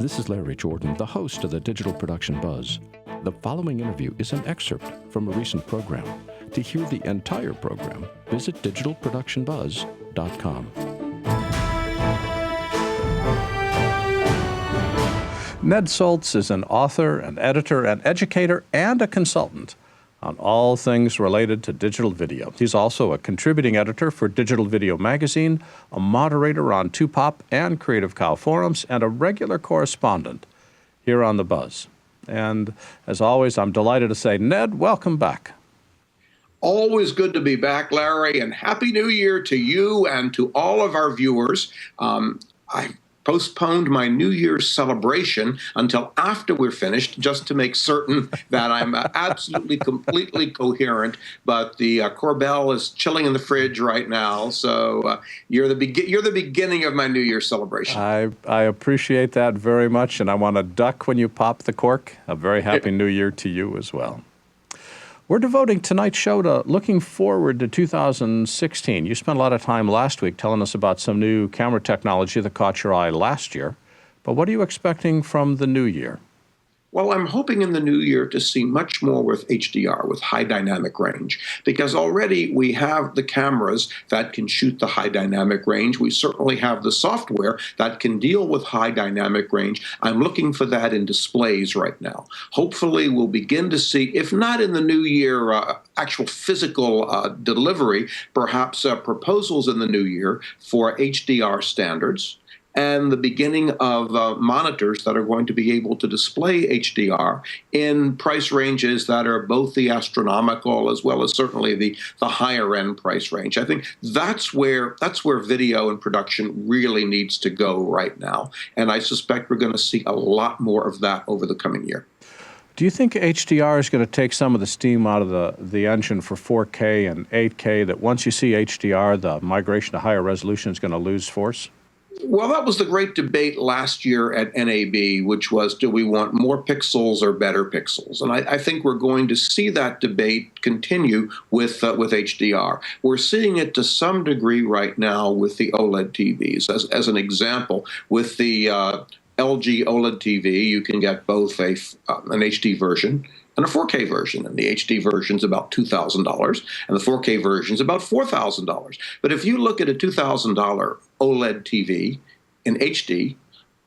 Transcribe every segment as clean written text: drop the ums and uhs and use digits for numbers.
This is Larry Jordan, the host of the Digital Production Buzz. The following interview is an excerpt from a recent program. To hear the entire program, visit digitalproductionbuzz.com. Ned Soltz is an author, an editor, an educator, and a consultant on all things related to digital video. He's also a contributing editor for Digital Video Magazine, a moderator on Tupop and Creative Cow forums, and a regular correspondent here on The Buzz. And as always, I'm delighted to say, Ned, welcome back. Always good to be back, Larry, and Happy New Year to you and to all of our viewers. I postponed my New Year's celebration until after we're finished, just to make certain that I'm absolutely, completely coherent. But the Corbel is chilling in the fridge right now, so you're the beginning of my New Year's celebration. I appreciate that very much, and I want to duck when you pop the cork. A very happy New Year to you as well. We're devoting tonight's show to looking forward to 2016. You spent a lot of time last week telling us about some new camera technology that caught your eye last year. But what are you expecting from the new year? Well, I'm hoping in the new year to see much more with HDR, with high dynamic range, because already we have the cameras that can shoot the high dynamic range. We certainly have the software that can deal with high dynamic range. I'm looking for that in displays right now. Hopefully, we'll begin to see, if not in the new year, actual physical delivery, perhaps proposals in the new year for HDR standards, and the beginning of monitors that are going to be able to display HDR in price ranges that are both the astronomical as well as certainly the higher end price range. I think that's where video and production really needs to go right now. And I suspect we're going to see a lot more of that over the coming year. Do you think HDR is going to take some of the steam out of the engine for 4K and 8K, that once you see HDR, the migration to higher resolution is going to lose force? Well, that was the great debate last year at NAB, which was, do we want more pixels or better pixels? And I think we're going to see that debate continue with HDR. We're seeing it to some degree right now with the OLED TVs. As an example, with the LG OLED TV, you can get both an HD version and a 4K version. And the HD version is about $2,000, and the 4K version is about $4,000. But if you look at a $2,000 OLED TV in HD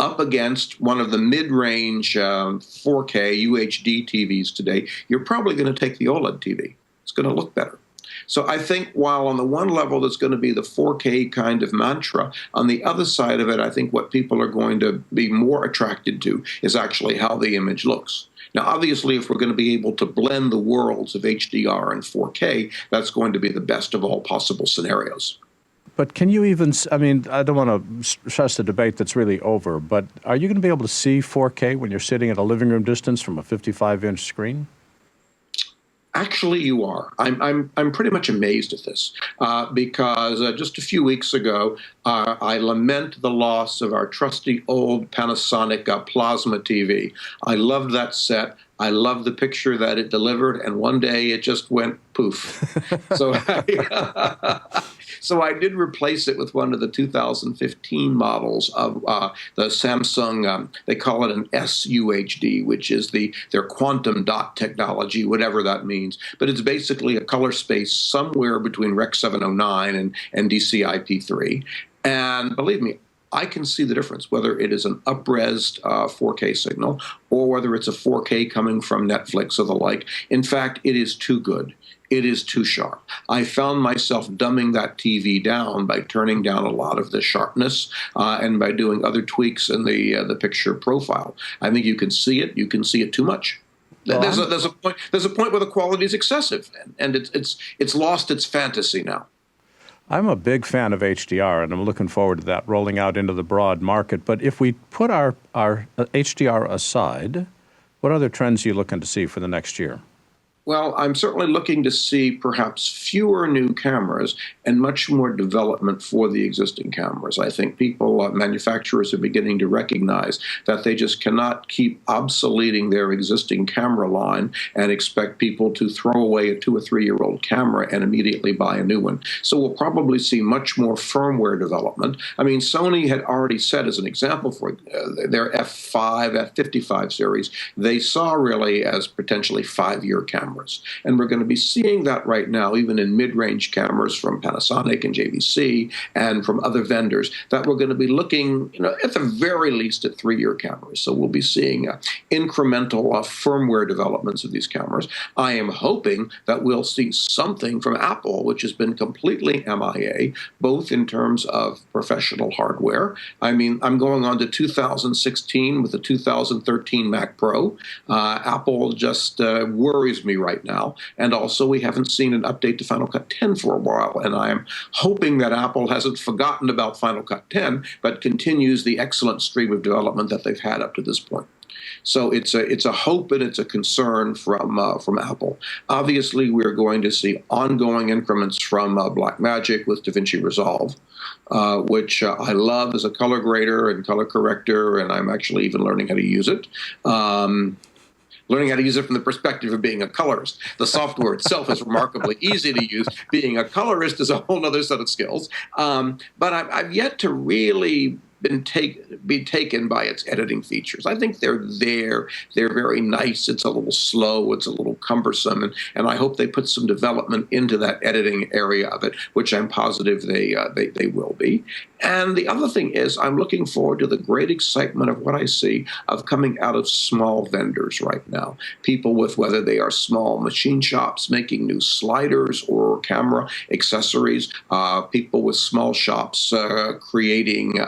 up against one of the mid-range 4K UHD TVs today, you're probably going to take the OLED TV. It's going to look better. So I think while on the one level there's going to be the 4K kind of mantra, on the other side of it, I think what people are going to be more attracted to is actually how the image looks. Now, obviously, if we're going to be able to blend the worlds of HDR and 4K, that's going to be the best of all possible scenarios. But can you even, I mean, I don't want to stress the debate that's really over, but are you going to be able to see 4K when you're sitting at a living room distance from a 55-inch screen? Actually, you are. I'm pretty much amazed at this because just a few weeks ago, I lament the loss of our trusty old Panasonic plasma TV. I loved that set. I loved the picture that it delivered, and one day it just went poof. So I did replace it with one of the 2015 models of the Samsung, they call it an SUHD, which is their quantum dot technology, whatever that means. But it's basically a color space somewhere between Rec 709 and DCI-P3. And believe me, I can see the difference, whether it is an up-resed 4K signal or whether it's a 4K coming from Netflix or the like. In fact, it is too good. It is too sharp. I found myself dumbing that TV down by turning down a lot of the sharpness and by doing other tweaks in the picture profile. I think you can see it. You can see it too much. Well, there's a point where the quality is excessive, and it's lost its fantasy now. I'm a big fan of HDR, and I'm looking forward to that rolling out into the broad market. But if we put our HDR aside, what other trends are you looking to see for the next year? Well, I'm certainly looking to see perhaps fewer new cameras and much more development for the existing cameras. I think manufacturers are beginning to recognize that they just cannot keep obsoleting their existing camera line and expect people to throw away a 2 or 3-year-old camera and immediately buy a new one. So we'll probably see much more firmware development. I mean, Sony had already said, as an example, for their F5, F55 series, they saw really as potentially 5-year cameras. And we're going to be seeing that right now, even in mid-range cameras from Panasonic and JVC and from other vendors, that we're going to be looking, at the very least at 3-year cameras. So we'll be seeing incremental firmware developments of these cameras. I am hoping that we'll see something from Apple, which has been completely MIA, both in terms of professional hardware. I mean, I'm going on to 2016 with the 2013 Mac Pro. Apple just worries me right now. And also, we haven't seen an update to Final Cut 10 for a while. And I am hoping that Apple hasn't forgotten about Final Cut 10, but continues the excellent stream of development that they've had up to this point. So it's a hope and it's a concern from Apple. Obviously, we're going to see ongoing increments from Blackmagic with DaVinci Resolve, which I love as a color grader and color corrector, and I'm actually even learning how to use it. Learning how to use it from the perspective of being a colorist. The software itself is remarkably easy to use. Being a colorist is a whole other set of skills. But I've yet to really be taken by its editing features. I think they're there. They're very nice. It's a little slow. It's a little cumbersome. And I hope they put some development into that editing area of it, which I'm positive they will be. And the other thing is, I'm looking forward to the great excitement of what I see of coming out of small vendors right now. People with, whether they are small machine shops making new sliders or camera accessories, people with small shops creating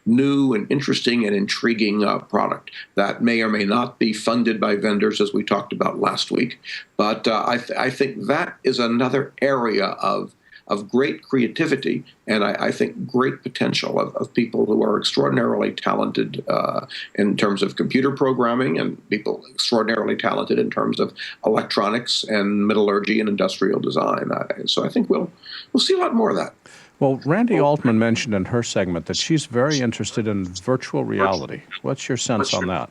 new and interesting and intriguing product that may or may not be funded by vendors, as we talked about last week. But I think that is another area of great creativity and I think great potential of people who are extraordinarily talented in terms of computer programming and people extraordinarily talented in terms of electronics and metallurgy and industrial design. So I think we'll see a lot more of that. Well, Randy Altman mentioned in her segment that she's very interested in virtual reality. What's your sense on that?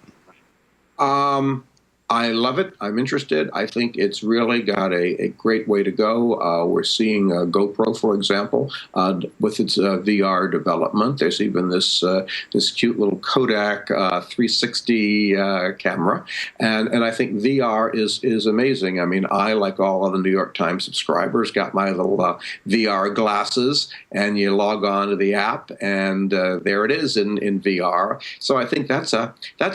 I love it. I'm interested. I think it's really got a great way to go. We're seeing GoPro, for example, with its VR development. There's even this cute little Kodak 360 camera, and I think VR is amazing. I mean, I, like all of the New York Times subscribers, got my little VR glasses, and you log on to the app, and there it is in VR. So I think that's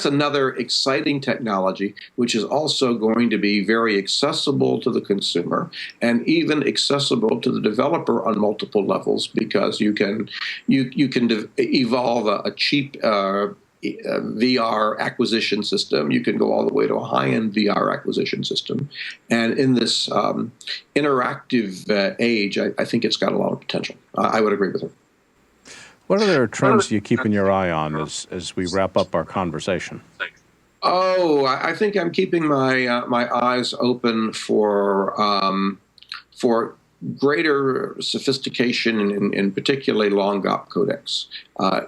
another exciting technology, which is also going to be very accessible to the consumer and even accessible to the developer on multiple levels, because you can evolve a cheap VR acquisition system. You can go all the way to a high-end VR acquisition system. And in this interactive age, I think it's got a lot of potential. I would agree with her. What other trends do you keep in your eye on as we wrap up our conversation? Oh, I think I'm keeping my eyes open for greater sophistication in particularly long GOP codecs.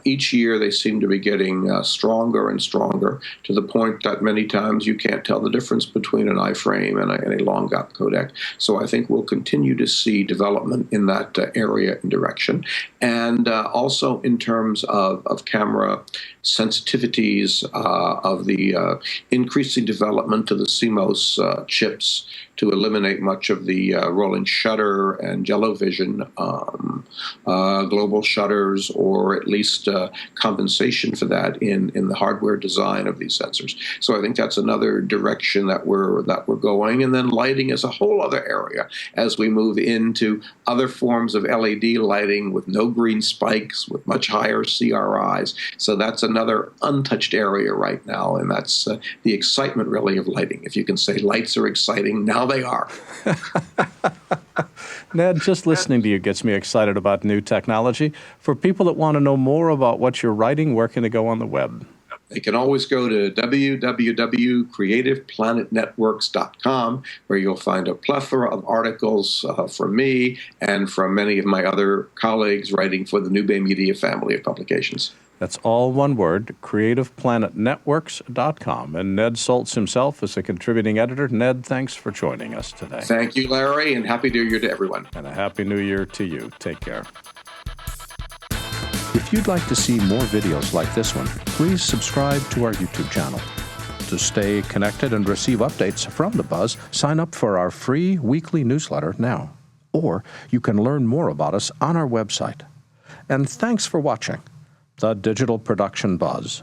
Each year they seem to be getting stronger and stronger, to the point that many times you can't tell the difference between an iframe and a long GOP codec. So I think we'll continue to see development in that area and direction. And also in terms of camera sensitivities, of the increasing development of the CMOS chips to eliminate much of the rolling shutter and jello vision global shutters, or at least compensation for that in the hardware design of these sensors. So I think that's another direction that we're going. And then lighting is a whole other area as we move into other forms of LED lighting with no green spikes, with much higher CRIs. So that's another untouched area right now, and that's the excitement really of lighting. If you can say lights are exciting, now they are. Ned, just listening to you gets me excited about new technology. For people that want to know more about what you're writing, where can they go on the web? they can always go to www.creativeplanetnetworks.com, where you'll find a plethora of articles from me and from many of my other colleagues writing for the New Bay Media family of publications. That's all one word, creativeplanetnetworks.com. And Ned Soltz himself is a contributing editor. Ned, thanks for joining us today. Thank you, Larry, and Happy New Year to everyone. And a Happy New Year to you. Take care. If you'd like to see more videos like this one, please subscribe to our YouTube channel. To stay connected and receive updates from The Buzz, sign up for our free weekly newsletter now. Or you can learn more about us on our website. And thanks for watching The Digital Production Buzz.